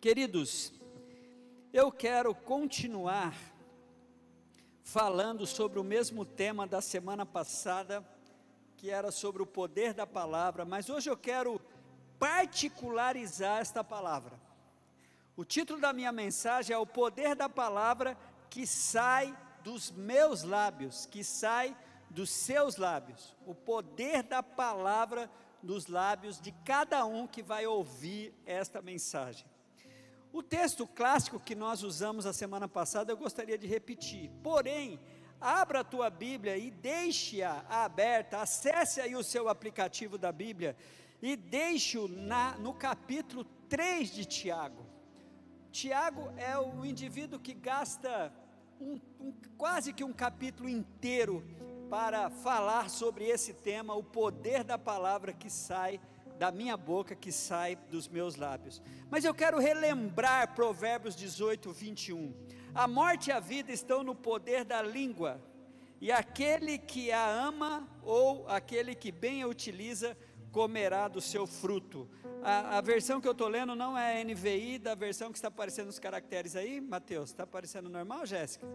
Queridos, eu quero continuar falando sobre o mesmo tema da semana passada, que era sobre o poder da palavra, mas hoje eu quero particularizar esta palavra. O título da minha mensagem é o poder da palavra que sai dos meus lábios, que sai dos seus lábios. O poder da palavra dos lábios de cada um que vai ouvir esta mensagem. O texto clássico que nós usamos a semana passada eu gostaria de repetir, porém, abra a tua Bíblia e deixe-a aberta, acesse aí o seu aplicativo da Bíblia e deixe-o no capítulo 3 de Tiago. Tiago é o indivíduo que gasta quase que um capítulo inteiro para falar sobre esse tema, o poder da palavra que sai da minha boca, que sai dos meus lábios. Mas eu quero relembrar Provérbios 18, 21. A morte e a vida estão no poder da língua, e aquele que a ama, ou aquele que bem a utiliza, comerá do seu fruto. A versão que eu estou lendo não é a NVI, da versão que está aparecendo nos caracteres aí, Mateus, está aparecendo normal, Jéssica?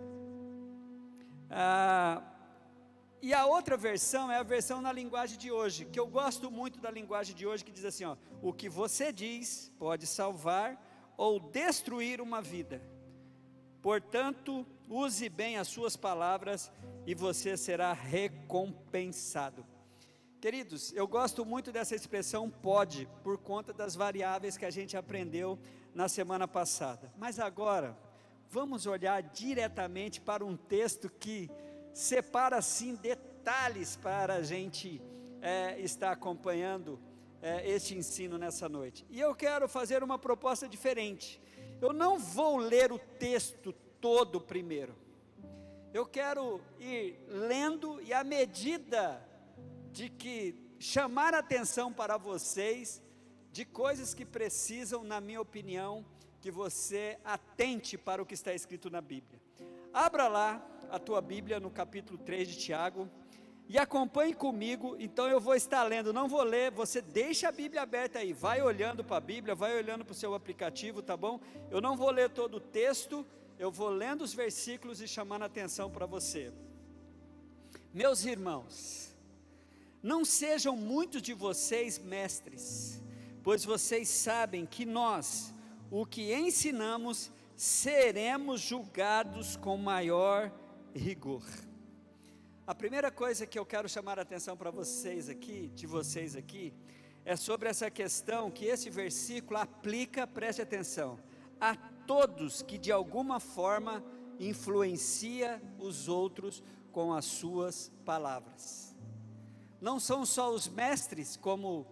E a outra versão é a versão na linguagem de hoje, que eu gosto muito da linguagem de hoje, que diz assim, ó: o que você diz pode salvar ou destruir uma vida, portanto, use bem as suas palavras e você será recompensado. Queridos, eu gosto muito dessa expressão pode, por conta das variáveis que a gente aprendeu na semana passada, mas agora, vamos olhar diretamente para um texto que separa assim detalhes para a gente estar acompanhando este ensino nessa noite. E eu quero fazer uma proposta diferente. Eu não vou ler o texto todo primeiro. Eu quero ir lendo e à medida de que chamar a atenção para vocês de coisas que precisam, na minha opinião, que você atente para o que está escrito na Bíblia. Abra lá a tua Bíblia no capítulo 3 de Tiago e acompanhe comigo. Então eu vou estar lendo, não vou ler, você deixa a Bíblia aberta aí, vai olhando para a Bíblia, vai olhando para o seu aplicativo, tá bom? Eu não vou ler todo o texto, eu vou lendo os versículos e chamando a atenção para você. Meus irmãos, não sejam muitos de vocês mestres, pois vocês sabem que nós, o que ensinamos, seremos julgados com maior rigor. A primeira coisa que eu quero chamar a atenção para vocês aqui, é sobre essa questão que esse versículo aplica, preste atenção, a todos que de alguma forma influencia os outros com as suas palavras. Não são só os mestres, como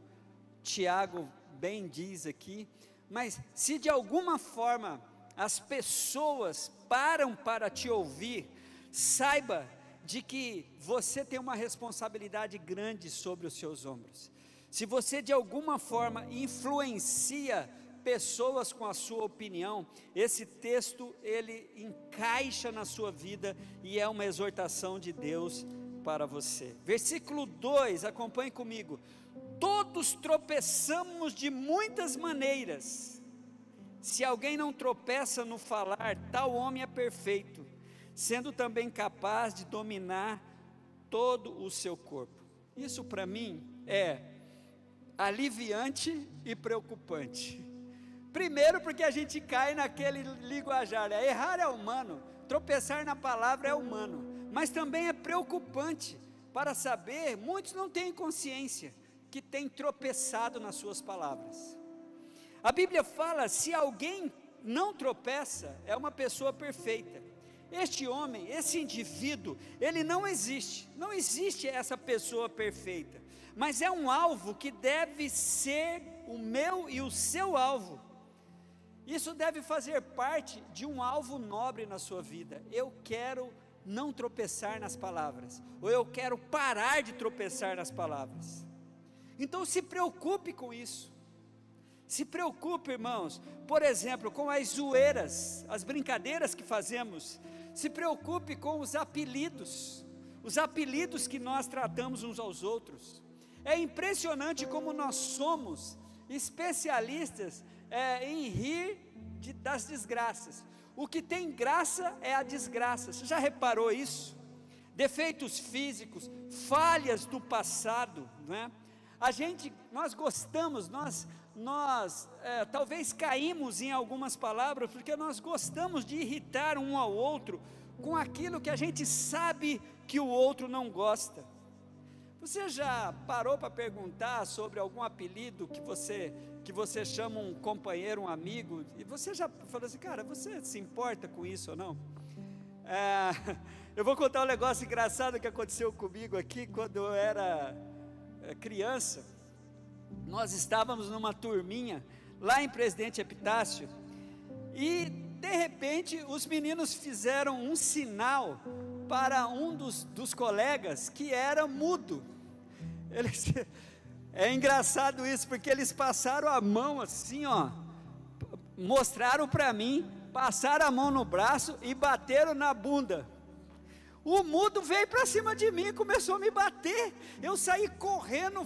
Tiago bem diz aqui, mas se de alguma forma as pessoas param para te ouvir, saiba de que você tem uma responsabilidade grande sobre os seus ombros. Se você de alguma forma influencia pessoas com a sua opinião, esse texto ele encaixa na sua vida e é uma exortação de Deus para você. Versículo 2, acompanhe comigo. Todos tropeçamos de muitas maneiras. Se alguém não tropeça no falar, tal homem é perfeito, sendo também capaz de dominar todo o seu corpo. Isso para mim é aliviante e preocupante. Primeiro porque a gente cai naquele linguajar, errar é humano, tropeçar na palavra é humano, mas também é preocupante para saber, muitos não têm consciência que têm tropeçado nas suas palavras. A Bíblia fala, se alguém não tropeça, é uma pessoa perfeita. Este homem, esse indivíduo, ele não existe essa pessoa perfeita, mas é um alvo que deve ser o meu e o seu alvo. Isso deve fazer parte de um alvo nobre na sua vida. Eu quero não tropeçar nas palavras, ou eu quero parar de tropeçar nas palavras. Então se preocupe com isso. Se preocupe, irmãos, por exemplo, com as zoeiras, as brincadeiras que fazemos. Se preocupe com os apelidos que nós tratamos uns aos outros. É impressionante como nós somos especialistas em rir das desgraças. O que tem graça é a desgraça. Você já reparou isso? Defeitos físicos, falhas do passado, não é? Nós gostamos, talvez caímos em algumas palavras, porque nós gostamos de irritar um ao outro com aquilo que a gente sabe que o outro não gosta. Você já parou para perguntar sobre algum apelido que você chama um companheiro, um amigo, e você já falou assim, cara, você se importa com isso ou não? Eu vou contar um negócio engraçado que aconteceu comigo aqui, quando eu era criança. Nós estávamos numa turminha, lá em Presidente Epitácio, e de repente os meninos fizeram um sinal para um dos colegas que era mudo. É engraçado isso, porque eles passaram a mão assim, ó, mostraram para mim, passaram a mão no braço e bateram na bunda. O mudo veio para cima de mim e começou a me bater. Eu saí correndo,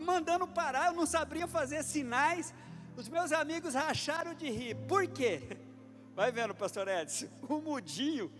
mandando parar, eu não sabia fazer sinais. Os meus amigos racharam de rir. Por quê? Vai vendo, pastor Edson, o mudinho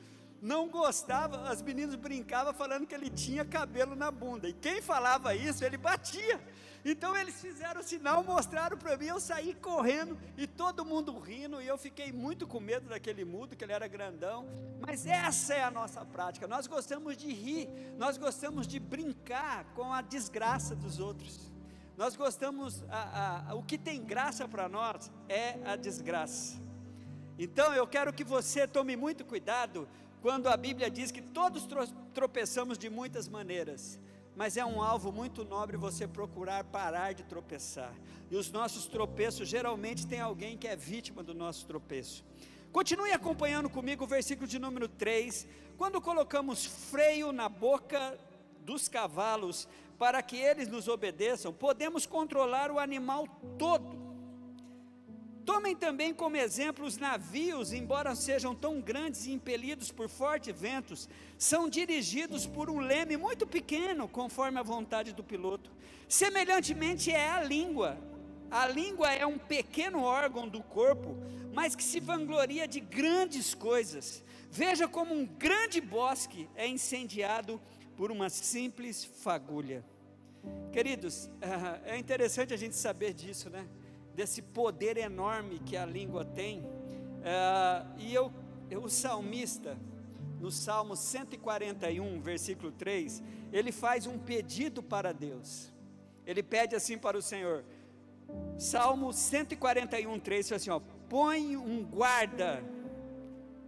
não gostava, as meninas brincavam falando que ele tinha cabelo na bunda, e quem falava isso, ele batia. Então eles fizeram o sinal, mostraram para mim, eu saí correndo, e todo mundo rindo, e eu fiquei muito com medo daquele mudo, que ele era grandão. Mas essa é a nossa prática, nós gostamos de rir, nós gostamos de brincar com a desgraça dos outros, nós gostamos, o que tem graça para nós é a desgraça. Então eu quero que você tome muito cuidado, quando a Bíblia diz que todos tropeçamos de muitas maneiras, mas é um alvo muito nobre você procurar parar de tropeçar, e os nossos tropeços, geralmente tem alguém que é vítima do nosso tropeço. Continue acompanhando comigo o versículo de número 3, quando colocamos freio na boca dos cavalos, para que eles nos obedeçam, podemos controlar o animal todo. Tomem também como exemplo os navios, embora sejam tão grandes e impelidos por fortes ventos, são dirigidos por um leme muito pequeno, conforme a vontade do piloto. Semelhantemente é a língua. A língua é um pequeno órgão do corpo, mas que se vangloria de grandes coisas. Veja como um grande bosque é incendiado por uma simples fagulha. Queridos, é interessante a gente saber disso, né? Desse poder enorme que a língua tem. O salmista, no Salmo 141, versículo 3, ele faz um pedido para Deus. Ele pede assim para o Senhor, Salmo 141, 3, assim, ó, põe um guarda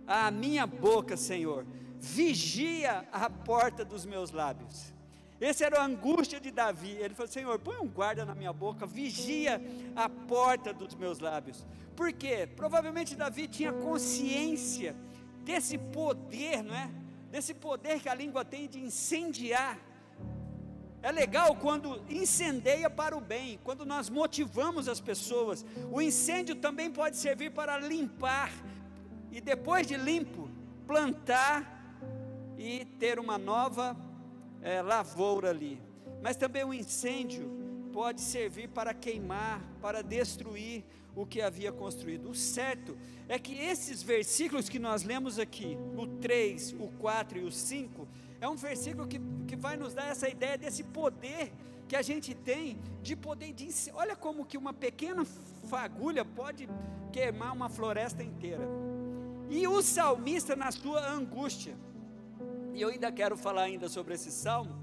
à minha boca, Senhor, vigia a porta dos meus lábios. Essa era a angústia de Davi. Ele falou, Senhor, põe um guarda na minha boca, vigia a porta dos meus lábios. Por quê? Provavelmente Davi tinha consciência desse poder, não é? Desse poder que a língua tem de incendiar. É legal quando incendeia para o bem, quando nós motivamos as pessoas. O incêndio também pode servir para limpar, e depois de limpo, plantar e ter uma nova lavoura ali. Mas também o incêndio pode servir para queimar, para destruir o que havia construído. O certo é que esses versículos que nós lemos aqui, o 3, o 4 e o 5, é um versículo que vai nos dar essa ideia desse poder que a gente tem, de poder de, olha como que uma pequena fagulha pode queimar uma floresta inteira. E o salmista, na sua angústia, e eu ainda quero falar ainda sobre esse salmo,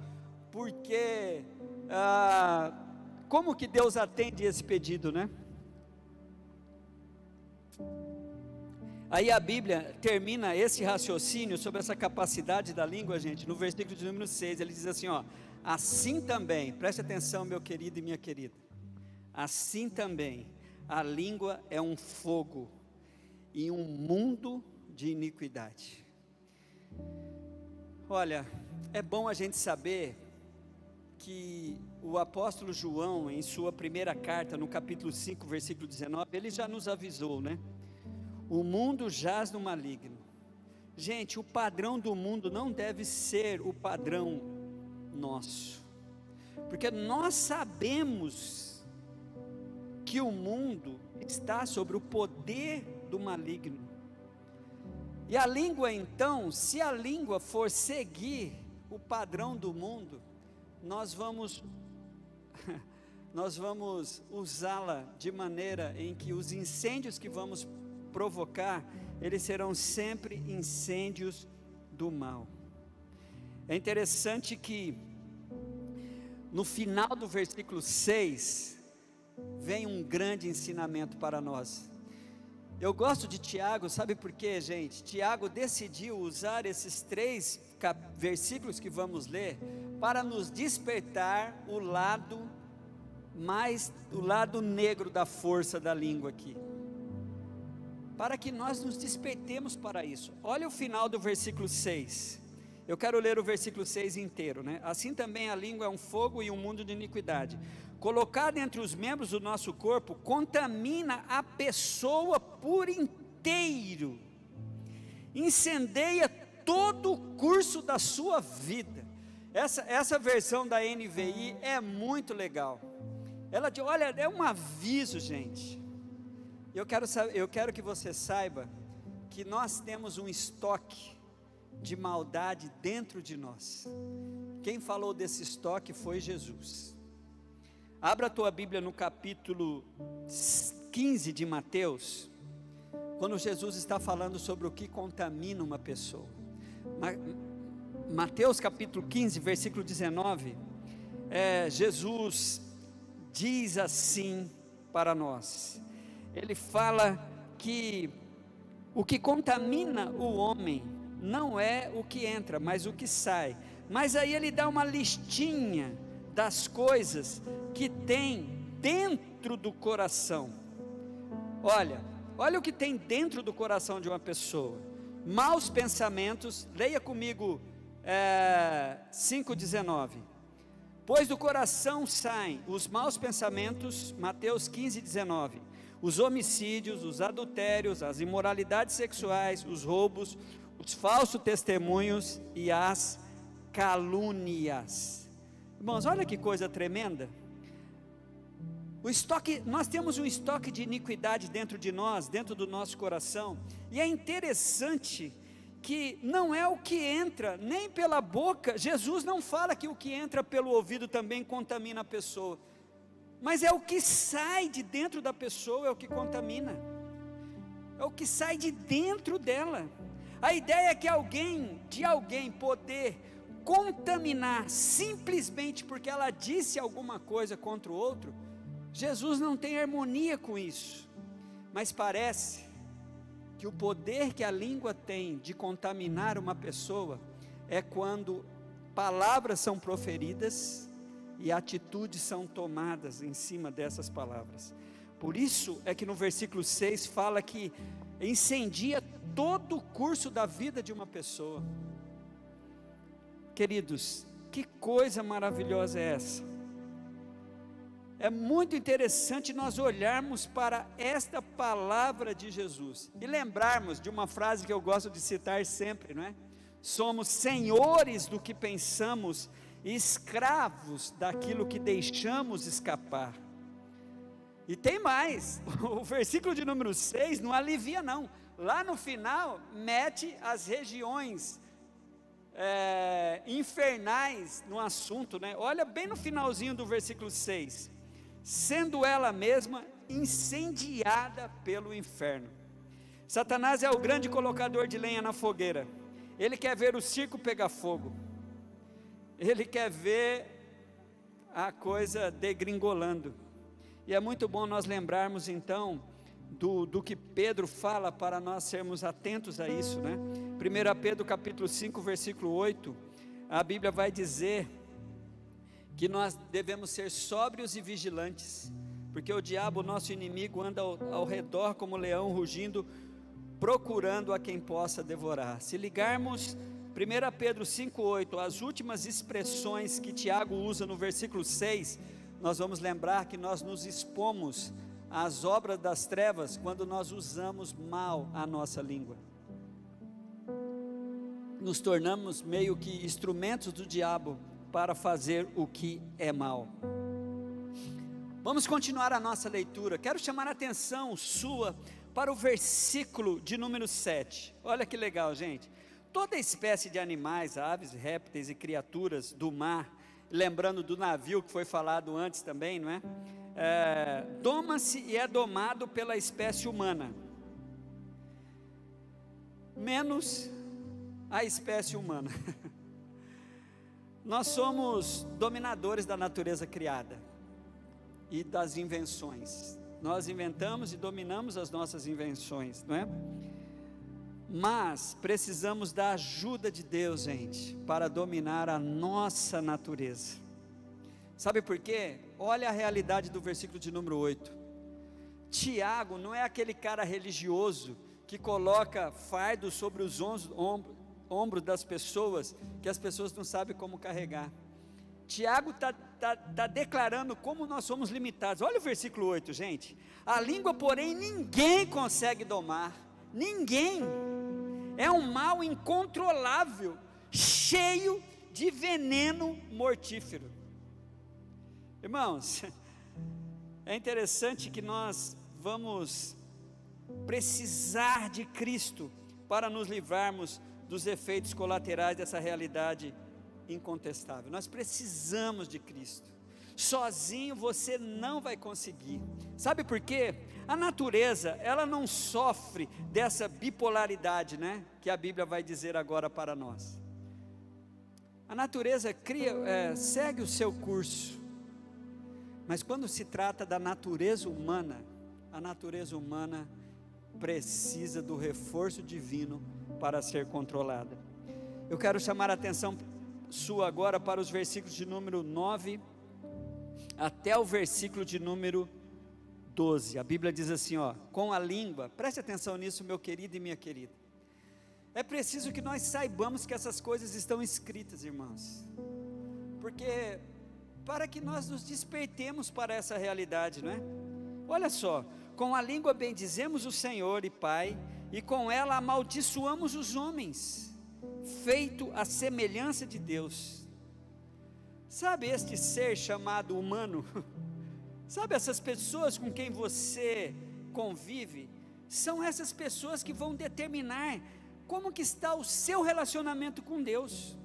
porque como que Deus atende esse pedido, né? Aí a Bíblia termina esse raciocínio sobre essa capacidade da língua, gente, no versículo de número 6, ele diz assim, ó, assim também, preste atenção, meu querido e minha querida, assim também, a língua é um fogo e um mundo de iniquidade. Olha, é bom a gente saber que o apóstolo João, em sua primeira carta, no capítulo 5, versículo 19, ele já nos avisou, né? O mundo jaz no maligno. Gente, o padrão do mundo não deve ser o padrão nosso, porque nós sabemos que o mundo está sobre o poder do maligno. E a língua então, se a língua for seguir o padrão do mundo, nós vamos usá-la de maneira em que os incêndios que vamos provocar, eles serão sempre incêndios do mal. É interessante que no final do versículo 6, vem um grande ensinamento para nós. Eu gosto de Tiago, sabe por quê, gente? Tiago decidiu usar esses 3 versículos que vamos ler, para nos despertar o lado negro da força da língua aqui, para que nós nos despertemos para isso. Olha o final do versículo 6, eu quero ler o versículo 6 inteiro, né? Assim também a língua é um fogo e um mundo de iniquidade, colocada entre os membros do nosso corpo, contamina a pessoa por inteiro, incendeia todo o curso da sua vida. Essa versão da NVI é muito legal. Ela diz, olha, é um aviso, gente. Eu quero que você saiba que nós temos um estoque de maldade dentro de nós. Quem falou desse estoque foi Jesus. Abra a tua Bíblia no capítulo 15 de Mateus, quando Jesus está falando sobre o que contamina uma pessoa. Mateus capítulo 15, versículo 19, Jesus diz assim para nós, ele fala que o que contamina o homem não é o que entra, mas o que sai. Mas aí ele dá uma listinha das coisas que tem dentro do coração. Olha o que tem dentro do coração de uma pessoa: maus pensamentos. Leia comigo 5,19. Pois do coração saem os maus pensamentos, Mateus 15,19, os homicídios, os adultérios, as imoralidades sexuais, os roubos, os falsos testemunhos e as calúnias. Irmãos, olha que coisa tremenda. Nós temos um estoque de iniquidade dentro de nós, dentro do nosso coração, e é interessante que não é o que entra nem pela boca. Jesus não fala que o que entra pelo ouvido também contamina a pessoa, mas é o que sai de dentro da pessoa, é o que contamina, é o que sai de dentro dela. A ideia é que alguém poder contaminar simplesmente porque ela disse alguma coisa contra o outro, Jesus não tem harmonia com isso. Mas parece que o poder que a língua tem de contaminar uma pessoa é quando palavras são proferidas e atitudes são tomadas em cima dessas palavras. Por isso é que no versículo 6 fala que incendia todo o curso da vida de uma pessoa. Queridos, que coisa maravilhosa é essa? É muito interessante nós olharmos para esta palavra de Jesus e lembrarmos de uma frase que eu gosto de citar sempre, não é? Somos senhores do que pensamos e escravos daquilo que deixamos escapar. E tem mais, o versículo de número 6 não alivia não, lá no final mete as regiões infernais no assunto, né? Olha bem no finalzinho do versículo 6, sendo ela mesma incendiada pelo inferno. Satanás é o grande colocador de lenha na fogueira. Ele quer ver o circo pegar fogo, ele quer ver a coisa degringolando. E é muito bom nós lembrarmos então do que Pedro fala, para nós sermos atentos a isso, né? 1 Pedro capítulo 5 versículo 8, a Bíblia vai dizer que nós devemos ser sóbrios e vigilantes, porque o diabo, nosso inimigo, anda ao redor como leão rugindo, procurando a quem possa devorar. Se ligarmos 1 Pedro 5,8, as últimas expressões que Tiago usa no versículo 6, nós vamos lembrar que nós nos expomos às obras das trevas quando nós usamos mal a nossa língua. Nos tornamos meio que instrumentos do diabo para fazer o que é mal. Vamos continuar a nossa leitura. Quero chamar a atenção sua para o versículo de número 7. Olha que legal, gente. Toda espécie de animais, aves, répteis e criaturas do mar, lembrando do navio que foi falado antes também, não é? Doma-se e é domado pela espécie humana, menos a espécie humana. Nós somos dominadores da natureza criada e das invenções. Nós inventamos e dominamos as nossas invenções, não é? Mas precisamos da ajuda de Deus, gente, para dominar a nossa natureza. Sabe por quê? Olha a realidade do versículo de número 8. Tiago não é aquele cara religioso que coloca fardo sobre os ombros das pessoas, que as pessoas não sabem como carregar. Tiago está declarando como nós somos limitados. Olha o versículo 8, gente. A língua, porém, ninguém consegue domar. Ninguém. É um mal incontrolável, cheio de veneno mortífero. Irmãos, é interessante que nós vamos precisar de Cristo para nos livrarmos dos efeitos colaterais dessa realidade incontestável. Nós precisamos de Cristo. Sozinho você não vai conseguir. Sabe por quê? A natureza, ela não sofre dessa bipolaridade, né? Que a Bíblia vai dizer agora para nós. A natureza segue o seu curso. Mas quando se trata da natureza humana, a natureza humana precisa do reforço divino para ser controlada. Eu quero chamar a atenção sua agora para os versículos de número 9 até o versículo de número 12. A Bíblia diz assim, ó: com a língua, preste atenção nisso, meu querido e minha querida. É preciso que nós saibamos que essas coisas estão escritas, irmãos, porque para que nós nos despertemos para essa realidade, não é? Olha só: com a língua bendizemos o Senhor e Pai, e com ela amaldiçoamos os homens, feito a semelhança de Deus. Sabe este ser chamado humano? Sabe essas pessoas com quem você convive? São essas pessoas que vão determinar como que está o seu relacionamento com Deus.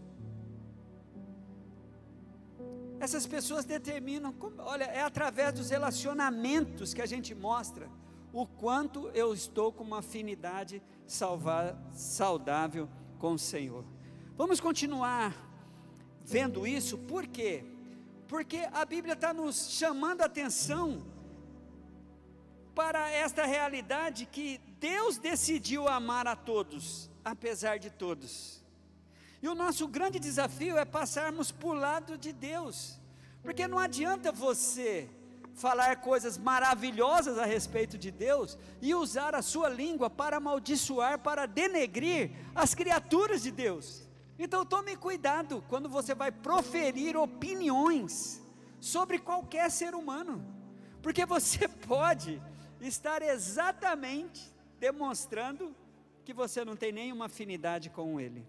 Essas pessoas determinam, olha, é através dos relacionamentos que a gente mostra o quanto eu estou com uma afinidade saudável com o Senhor. Vamos continuar vendo isso, por quê? Porque a Bíblia está nos chamando a atenção para esta realidade que Deus decidiu amar a todos, apesar de todos. E o nosso grande desafio é passarmos por lado de Deus, porque não adianta você falar coisas maravilhosas a respeito de Deus e usar a sua língua para amaldiçoar, para denegrir as criaturas de Deus. Então tome cuidado quando você vai proferir opiniões sobre qualquer ser humano, porque você pode estar exatamente demonstrando que você não tem nenhuma afinidade com ele.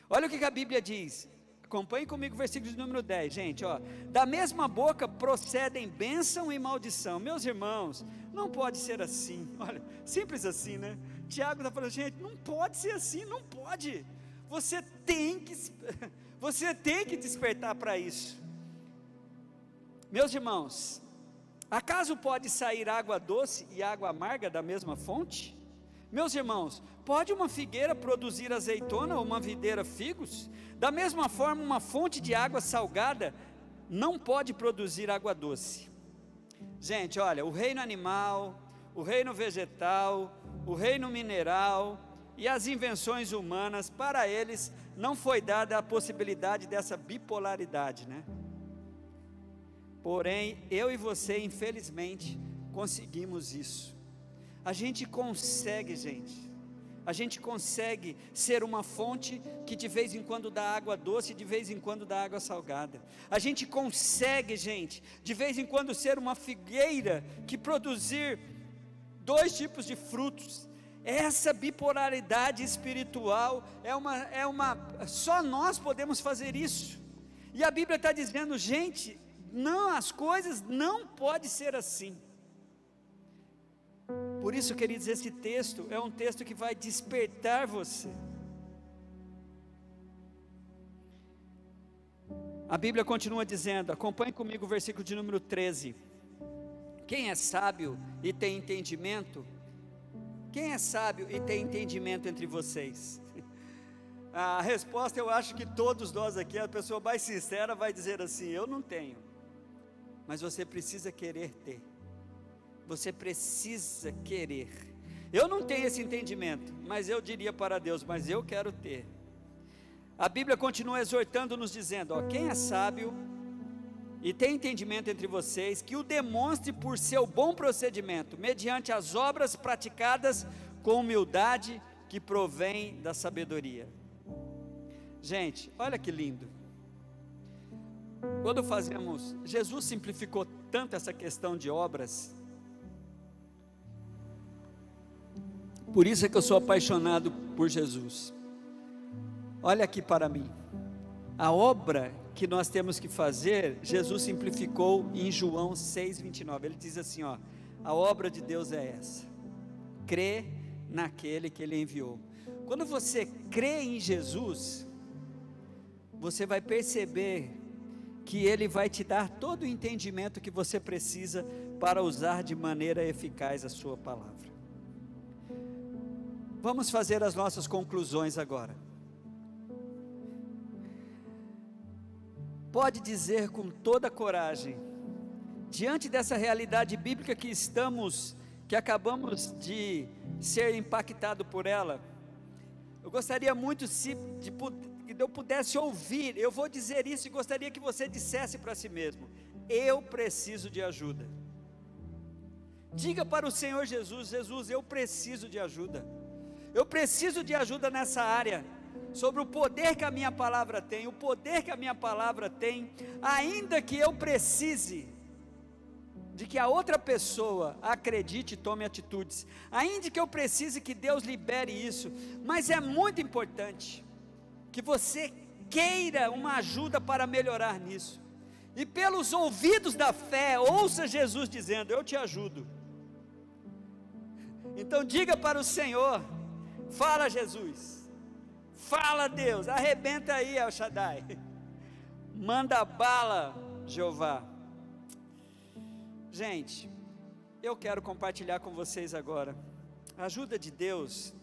Olha o que a Bíblia diz, acompanhe comigo o versículo de número 10, gente, ó: da mesma boca procedem bênção e maldição. Meus irmãos, não pode ser assim. Olha, simples assim, né? Tiago está falando, gente, não pode ser assim, não pode. Você tem que despertar para isso. Meus irmãos, acaso pode sair água doce e água amarga da mesma fonte? Meus irmãos, pode uma figueira produzir azeitona ou uma videira figos? Da mesma forma, uma fonte de água salgada não pode produzir água doce. Gente, olha, o reino animal, o reino vegetal, o reino mineral e as invenções humanas, para eles não foi dada a possibilidade dessa bipolaridade, né? Porém, eu e você, infelizmente, conseguimos isso. A gente consegue, gente. A gente consegue ser uma fonte que de vez em quando dá água doce, de vez em quando dá água salgada. A gente consegue, gente, de vez em quando ser uma figueira que produzir 2 tipos de frutos. Essa bipolaridade espiritual só nós podemos fazer isso. E a Bíblia está dizendo, gente, Não, as coisas não podem ser assim. Por isso, queridos, esse texto é um texto que vai despertar você. A Bíblia continua dizendo, acompanhe comigo o versículo de número 13. Quem é sábio e tem entendimento? Quem é sábio e tem entendimento entre vocês? A resposta, eu acho que todos nós aqui, a pessoa mais sincera vai dizer assim: eu não tenho. Mas você precisa querer ter. Você precisa querer. Eu não tenho esse entendimento, mas eu diria para Deus, mas eu quero ter. A Bíblia continua exortando-nos dizendo, quem é sábio e tem entendimento entre vocês, que o demonstre por seu bom procedimento, mediante as obras praticadas com humildade, que provém da sabedoria. Gente, olha que lindo. Quando fazemos, Jesus simplificou tanto essa questão de obras. Por isso é que eu sou apaixonado por Jesus. Olha aqui para mim, a obra que nós temos que fazer, Jesus simplificou em João 6,29, ele diz assim, a obra de Deus é essa, crê naquele que Ele enviou. Quando você crê em Jesus, você vai perceber que Ele vai te dar todo o entendimento que você precisa para usar de maneira eficaz a sua palavra. Vamos fazer as nossas conclusões agora. Pode dizer com toda coragem, diante dessa realidade bíblica que acabamos de ser impactado por ela, eu gostaria muito que eu pudesse ouvir, eu vou dizer isso e gostaria que você dissesse para si mesmo, eu preciso de ajuda. Diga para o Senhor Jesus, eu preciso de ajuda, eu preciso de ajuda nessa área, sobre o poder que a minha palavra tem, o poder que a minha palavra tem, ainda que eu precise de que a outra pessoa acredite e tome atitudes, ainda que eu precise que Deus libere isso, mas é muito importante que você queira uma ajuda para melhorar nisso, e pelos ouvidos da fé, ouça Jesus dizendo, eu te ajudo. Então diga para o Senhor, fala Jesus, fala Deus, arrebenta aí El Shaddai, manda bala Jeová. Gente, eu quero compartilhar com vocês agora, a ajuda de Deus,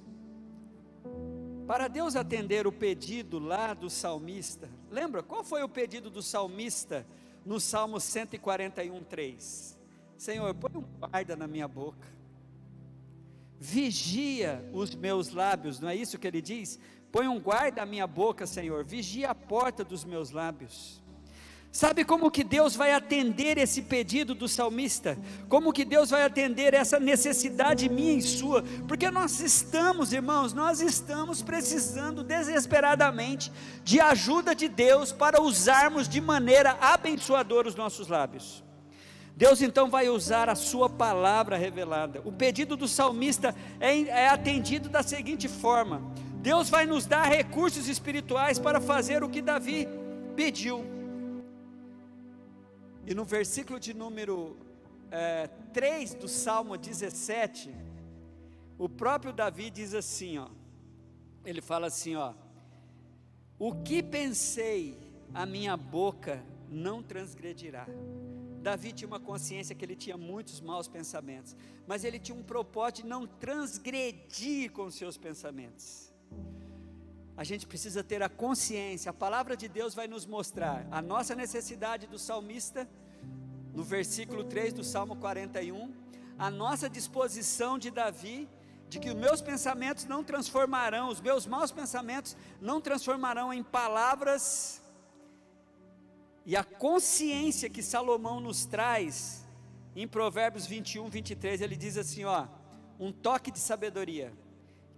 para Deus atender o pedido lá do salmista. Lembra, qual foi o pedido do salmista, no Salmo 141:3? Senhor, põe um guarda na minha boca, vigia os meus lábios, não é isso que ele diz? Põe um guarda à minha boca, Senhor, vigia a porta dos meus lábios. Sabe como que Deus vai atender esse pedido do salmista? Como que Deus vai atender essa necessidade minha e sua? Porque nós estamos, irmãos, precisando desesperadamente de ajuda de Deus para usarmos de maneira abençoadora os nossos lábios. Deus então vai usar a sua palavra revelada. O pedido do salmista é atendido da seguinte forma: Deus vai nos dar recursos espirituais para fazer o que Davi pediu. E no versículo de número 3 do Salmo 17, o próprio Davi diz assim, ele fala assim, o que pensei, a minha boca não transgredirá. Davi tinha uma consciência que ele tinha muitos maus pensamentos, mas ele tinha um propósito de não transgredir com os seus pensamentos. A gente precisa ter a consciência, a palavra de Deus vai nos mostrar a nossa necessidade do salmista, no versículo 3 do Salmo 41, a nossa disposição de Davi, de que os meus pensamentos não transformarão, os meus maus pensamentos não transformarão em palavras, e a consciência que Salomão nos traz, em Provérbios 21:23, ele diz assim, um toque de sabedoria: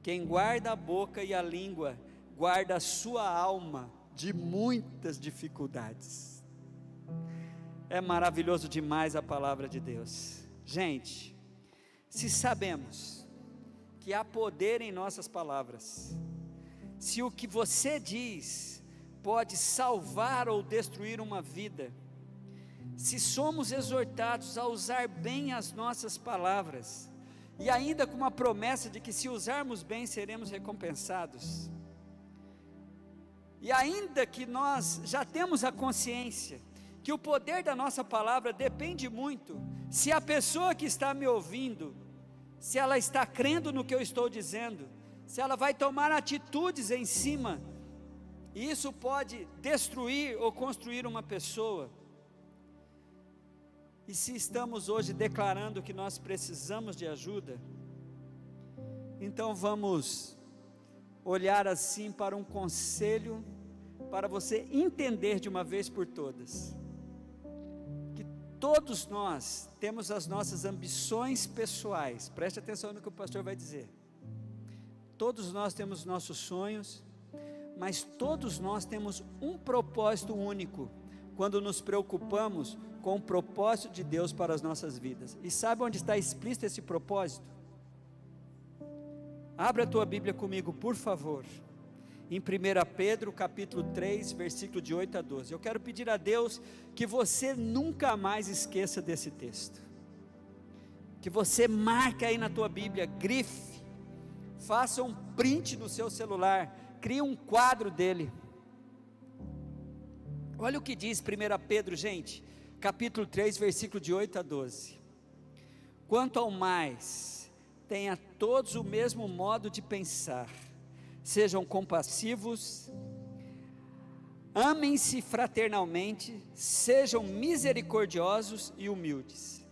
quem guarda a boca e a língua, guarda a sua alma de muitas dificuldades. É maravilhoso demais a palavra de Deus. Gente, se sabemos que há poder em nossas palavras, se o que você diz pode salvar ou destruir uma vida, se somos exortados a usar bem as nossas palavras, e ainda com uma promessa de que se usarmos bem seremos recompensados, e ainda que nós já temos a consciência que o poder da nossa palavra depende muito, se a pessoa que está me ouvindo, se ela está crendo no que eu estou dizendo, se ela vai tomar atitudes em cima, e isso pode destruir ou construir uma pessoa. E se estamos hoje declarando que nós precisamos de ajuda, então vamos olhar assim para um conselho, para você entender de uma vez por todas, que todos nós temos as nossas ambições pessoais. Preste atenção no que o pastor vai dizer. Todos nós temos nossos sonhos, mas todos nós temos um propósito único, quando nos preocupamos com o propósito de Deus para as nossas vidas. E sabe onde está explícito esse propósito? Abra a tua Bíblia comigo, por favor, em 1 Pedro capítulo 3, versículo de 8 a 12, eu quero pedir a Deus, que você nunca mais esqueça desse texto, que você marque aí na tua Bíblia, grife, faça um print no seu celular, crie um quadro dele. Olha o que diz 1 Pedro, gente, capítulo 3, versículo de 8 a 12, quanto ao mais, tenha todos o mesmo modo de pensar, sejam compassivos, amem-se fraternalmente, sejam misericordiosos e humildes.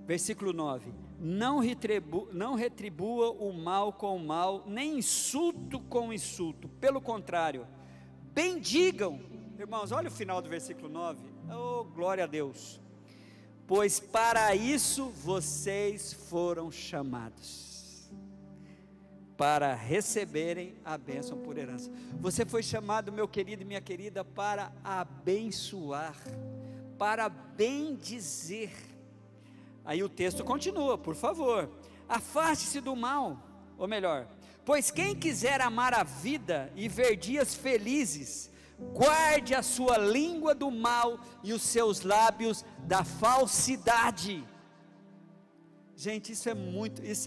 Versículo 9, não retribua o mal com o mal, nem insulto com insulto, pelo contrário, bendigam. Irmãos, olha o final do versículo 9, oh glória a Deus, pois para isso vocês foram chamados, para receberem a bênção por herança. Você foi chamado, meu querido e minha querida, para abençoar, para bendizer. Aí o texto continua, por favor, afaste-se do mal, ou melhor, pois quem quiser amar a vida e ver dias felizes, guarde a sua língua do mal e os seus lábios da falsidade. Gente, isso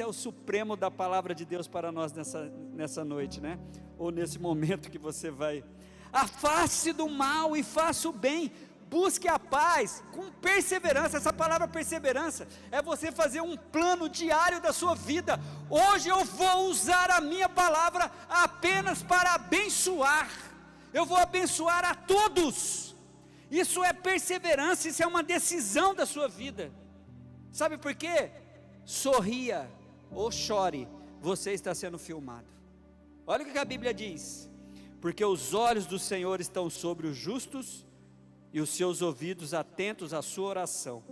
é o supremo da palavra de Deus para nós nessa noite, né? Ou nesse momento que você vai. Afaste-se do mal e faça o bem, busque a paz com perseverança. Essa palavra perseverança é você fazer um plano diário da sua vida. Hoje eu vou usar a minha palavra apenas para abençoar, eu vou abençoar a todos. Isso é perseverança, isso é uma decisão da sua vida. Sabe por quê? Sorria ou chore, você está sendo filmado. Olha o que a Bíblia diz, porque os olhos do Senhor estão sobre os justos, e os seus ouvidos atentos à sua oração,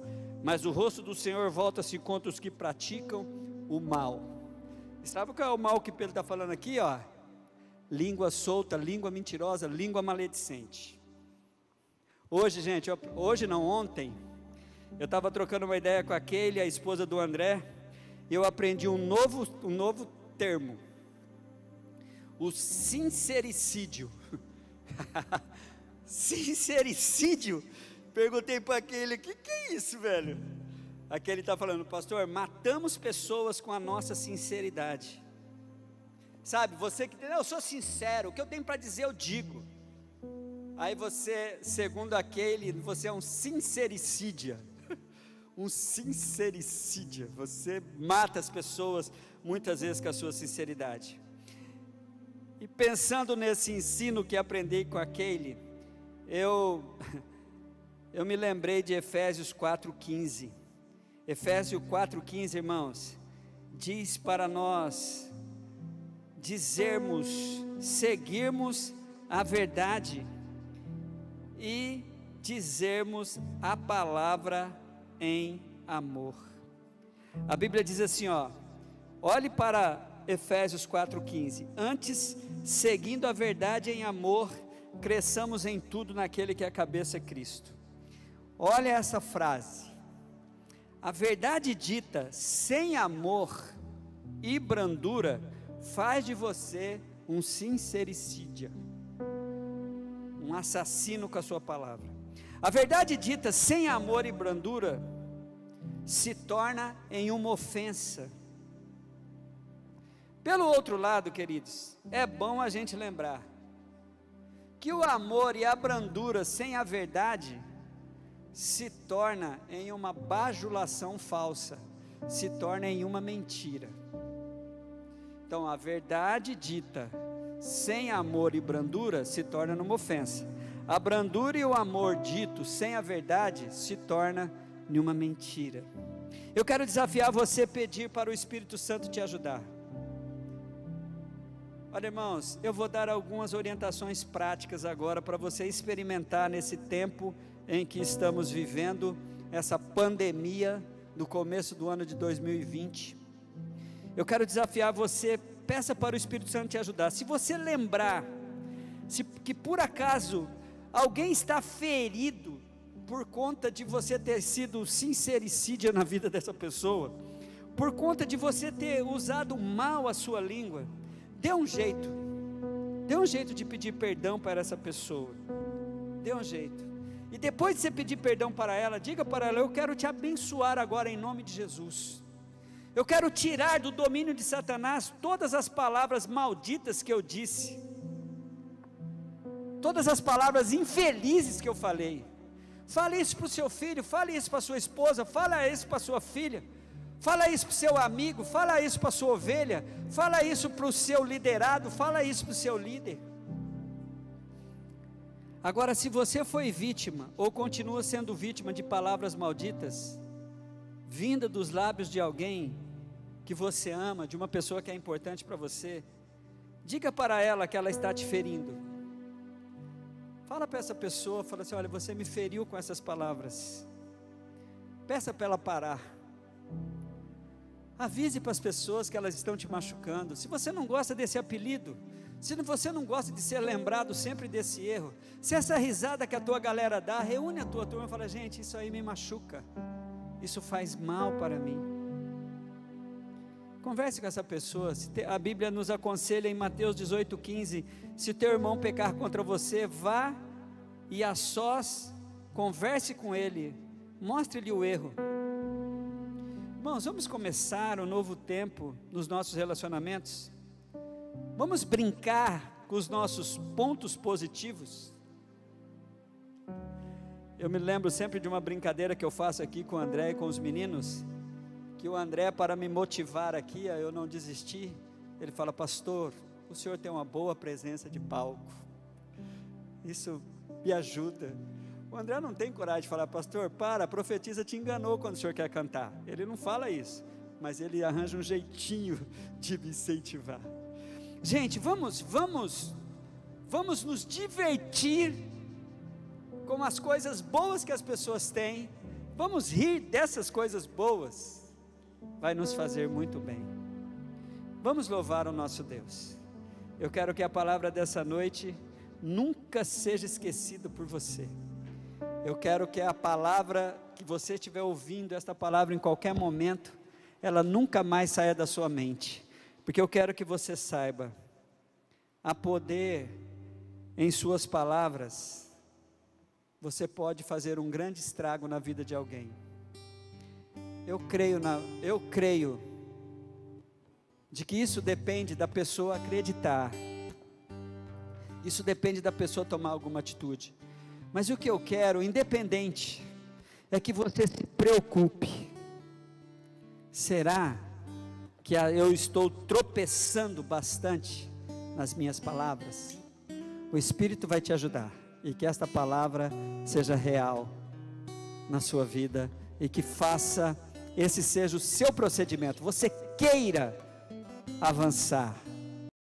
mas o rosto do Senhor volta-se contra os que praticam o mal. Sabe o que é o mal que Pedro está falando aqui, ó? Língua solta, língua mentirosa, língua maledicente. Hoje, gente, ontem, eu estava trocando uma ideia com a esposa do André, e eu aprendi um novo termo, o sincericídio. Sincericídio? Perguntei para aquele, que é isso, velho? Aquele está falando, pastor, matamos pessoas com a nossa sinceridade. Sabe, você que eu sou sincero, o que eu tenho para dizer eu digo. Aí você, segundo aquele, você é um sincericídia. Um sincericídia. Você mata as pessoas muitas vezes com a sua sinceridade. E pensando nesse ensino que aprendi com aquele, eu me lembrei de Efésios 4,15. Efésios 4,15, irmãos, diz para nós seguirmos a verdade e dizermos a palavra em amor. A Bíblia diz assim, ó, olhe para Efésios 4,15, antes, seguindo a verdade em amor, cresçamos em tudo naquele que é a cabeça, Cristo. Olha essa frase, a verdade dita sem amor e brandura, faz de você um sincericídia, um assassino com a sua palavra. A verdade dita sem amor e brandura se torna em uma ofensa. Pelo outro lado, queridos, é bom a gente lembrar que o amor e a brandura sem a verdade se torna em uma bajulação falsa, se torna em uma mentira. Então a verdade dita sem amor e brandura se torna numa ofensa. A brandura e o amor dito sem a verdade se torna em uma mentira. Eu quero desafiar você a pedir para o Espírito Santo te ajudar. Olha, irmãos, eu vou dar algumas orientações práticas agora para você experimentar nesse tempo em que estamos vivendo essa pandemia no começo do ano de 2020. Eu quero desafiar você, peça para o Espírito Santo te ajudar. Se você lembrar, que por acaso alguém está ferido por conta de você ter sido sincericídia na vida dessa pessoa, por conta de você ter usado mal a sua língua, dê um jeito de pedir perdão para essa pessoa, dê um jeito, e depois de você pedir perdão para ela, diga para ela: eu quero te abençoar agora em nome de Jesus, eu quero tirar do domínio de Satanás todas as palavras malditas que eu disse, todas as palavras infelizes que eu falei. Fale isso para o seu filho, fale isso para a sua esposa, fala isso para a sua filha, fala isso para o seu amigo, fala isso para a sua ovelha, fala isso para o seu liderado, fala isso para o seu líder. Agora, se você foi vítima, ou continua sendo vítima de palavras malditas, vinda dos lábios de alguém que você ama, de uma pessoa que é importante para você, diga para ela que ela está te ferindo. Fala para essa pessoa, fala assim: olha, você me feriu com essas palavras. Peça para ela parar. Avise para as pessoas que elas estão te machucando. Se você não gosta desse apelido, se você não gosta de ser lembrado sempre desse erro, se essa risada que a tua galera dá, reúne a tua turma e fala: gente, isso aí me machuca, isso faz mal para mim. Converse com essa pessoa. A Bíblia nos aconselha em Mateus 18,15: se teu irmão pecar contra você, vá e a sós converse com ele, mostre-lhe o erro. Irmãos, vamos começar um novo tempo nos nossos relacionamentos. Vamos brincar com os nossos pontos positivos. Eu me lembro sempre de uma brincadeira que eu faço aqui com o André e com os meninos, que o André, para me motivar aqui a eu não desistir, ele fala: pastor, o senhor tem uma boa presença de palco, isso me ajuda. O André não tem coragem de falar: pastor, a profetisa te enganou quando o senhor quer cantar. Ele não fala isso, mas ele arranja um jeitinho de me incentivar. Gente, vamos nos divertir com as coisas boas que as pessoas têm, vamos rir dessas coisas boas, vai nos fazer muito bem. Vamos louvar o nosso Deus. Eu quero que a palavra dessa noite nunca seja esquecida por você. Eu quero que a palavra que você estiver ouvindo, esta palavra em qualquer momento, ela nunca mais saia da sua mente, porque eu quero que você saiba, há poder em suas palavras. Você pode fazer um grande estrago na vida de alguém. Eu creio de que isso depende da pessoa acreditar, isso depende da pessoa tomar alguma atitude, mas o que eu quero, independente, é que você se preocupe. Será que eu estou tropeçando bastante nas minhas palavras? O Espírito vai te ajudar, e que esta palavra seja real na sua vida, e que esse seja o seu procedimento, você queira avançar,